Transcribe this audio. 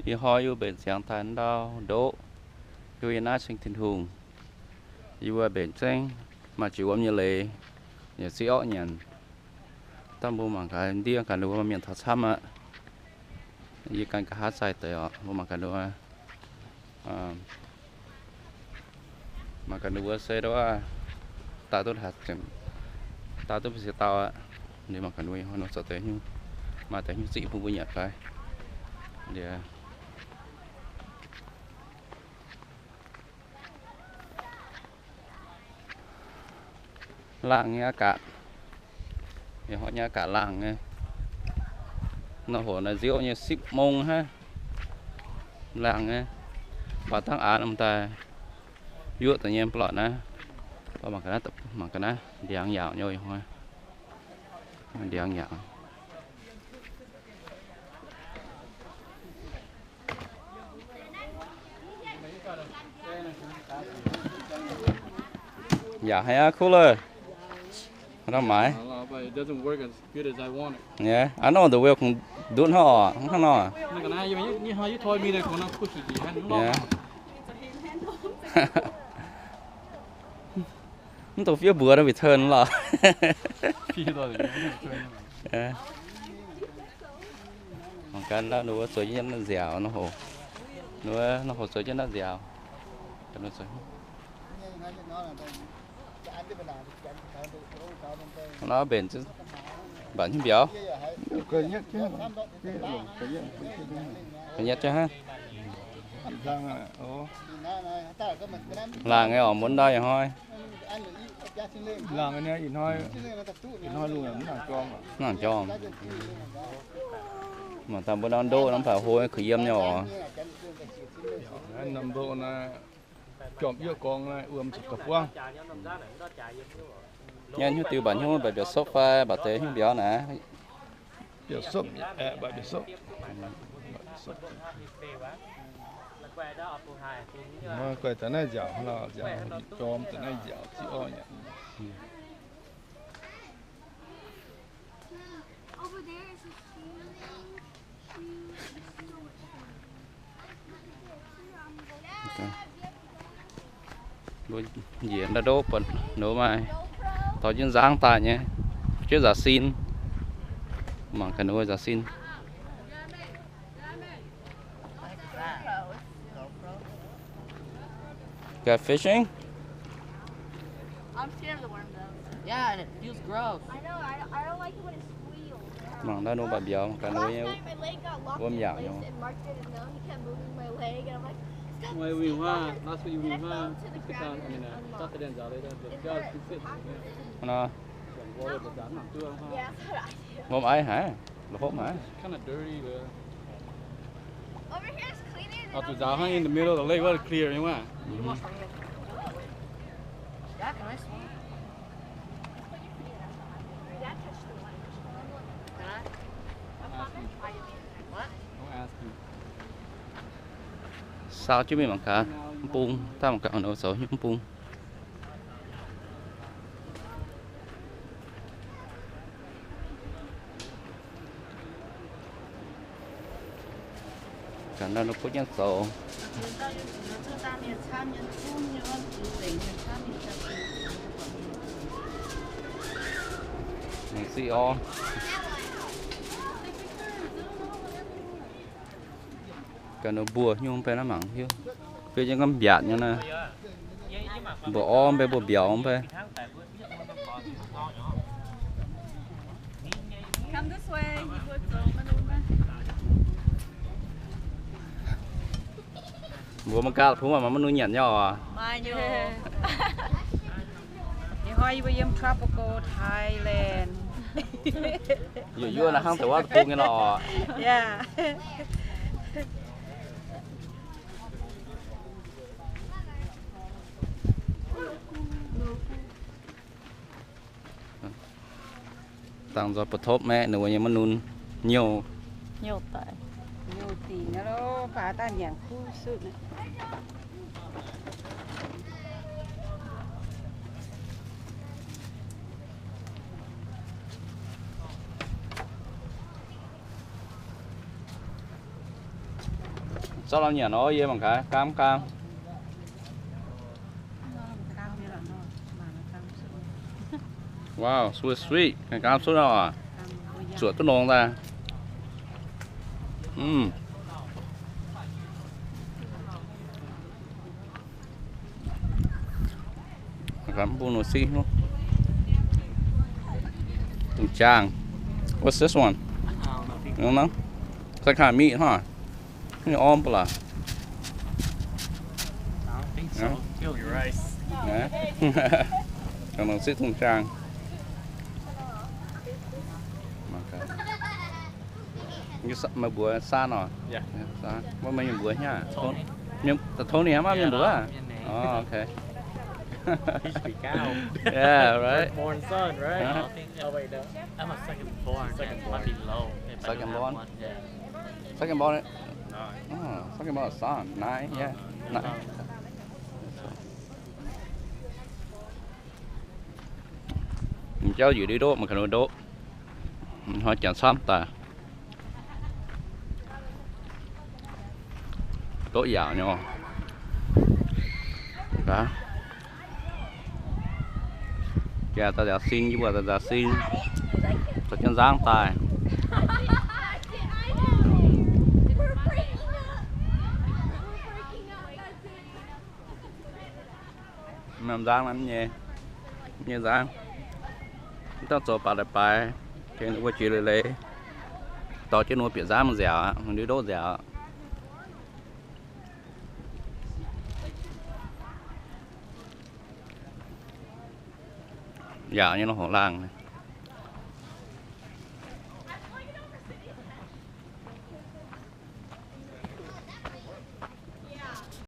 Hi hoi yu bên sáng tan đau đỗ yu yên sinh thiên hùng yu ở bên tranh mà chịu âm như lệ nhà sĩ ọ nhận ta mua mà cái điên cả đồ mà miền thật xăm á yu cần cả hát sai tới ọ mua mà cái đồ mà cái đồ xe đó ta tốt hạt chừng ta tốt sẽ tao á nếu mà cái đồ nó sợ tới nhưng mà tới những sĩ phụ với nhật phải để làng nghe cả thì họ nghe cả làng nghe nó hồ là rượu như xích mông ha làng nghe và thằng án ông ta vua tự nhiên plot nè và bằng cái đó tập bằng cái đó đi ăn dạo nhồi thôi đi ăn dạo dạ hay cooler I don't mind. But it doesn't work as good as I want it. Yeah, I know the wheel can do it how không know. You how you told me that when I push it, you hadn't Yeah. Nó tụi phía bữa nó bị thơn là. Yeah. Còn cái đó nó sôi cho nó dẻo nó hồ. Nó hồ sôi cho nó dẻo. Cho nó sôi. Nó bền chứ. Bạn không béo. Cái nhất chứ. Cái nhất chứ ha. Ồ. Là nghe ở muốn đây thôi. Làm cái này in thôi luôn là Nó làm cho. Mà tao bữa đó đô nó phải hôi khử yếm nhỏ. Nằm độ là chọn yêu con này sụp cặp quang. Nhân như tiêu bản như bài biểu sofa bảo tế như béo nè. Biểu sốc, bài biểu sốc. Mà quay tới này dạo là dạo chom tới này dạo chỉ o nhỉ. Rồi diễn đã đốt bẩn nấu mai tao chuyên giang tài nhé chứ giả xin mà cái nuôi giả xin got fishing? I'm scared of the worm though. Yeah, and it feels gross. I know. I don't like it when it squeals. Mà đã nuôi bà béo cái nuôi Last night my leg got locked ôm in dạo place nhau. and Mark didn't know. He kept moving my leg and I'm like, stop. Ngoài vì hoa, last week vì And I hoa, fell to the cái ground con and này it nè, unlocked. tắt đèn dạo đây đó, It cho hurt. cứ fit. Nó Vô đây dán nằm chưa ha. Yeah, that's what I do. hôm ấy hả là hôm hả Kind of dirty but. Over here is cleaner Ở than tụi over giáo there. in the middle of the lake, very clear, đúng không ạ? Yeah, can I swim? That touched the water. Can I? What? Don't ask you. sao chứ mình bằng cả bung tao bằng cả nấu sấu những bung cả nó có những sấu mình xì o cả nó bùa nhưng không phải nó mặn chứ phía trên con bẹt như này bộ om về bộ béo om về Come this way. bộ mà cao phú mà nó nhạt nhau à Mayo. Ni hoi với em tropical Thailand. dù vui là không thể qua phú cái nọ Yeah. tăng do bật thốt mẹ nếu như mà nôn nhiều Nhiều tại. Nhiều tiền đó phá tan dạng khu sự này. sao làm nhà nó vậy bằng cái cam cam Cam như là nó mà nó cam sữa. wow sweet sweet cái cam số nào à Cam bôi da. sữa tốt ngon ta cam bún nồi xí luôn tùng trang what's this one you don't know it's like kind of meat huh cái ôm pala I don't think so. Yeah. Kill your rice. nè còn nồi xí tùng trang như mà bữa xa nọ Yeah. xa mà mình bữa nha nhưng thôn này mà mình bữa à oh okay He should be cow. yeah right Born son, right? Uh-huh. Oh wait, no. I'm a second born. Second born. Might be low. If I Second don't have born? one, yeah. second born Nine. oh second born son nine yeah nine mình cháu gì đi đốt mà cần đốt họ chẳng xăm ta đốt dạo nhau đó cha ta đã xin nhưng mà ta đã xin ta chân giang tài We're breaking up. We're breaking up. That's it. làm giang lắm nhé như giang ta cho bà đại bài thì nó có chuyện lấy tao trên nuôi biển giang mà dẻo mình đi đốt dẻo dẻo như nó hổ lang này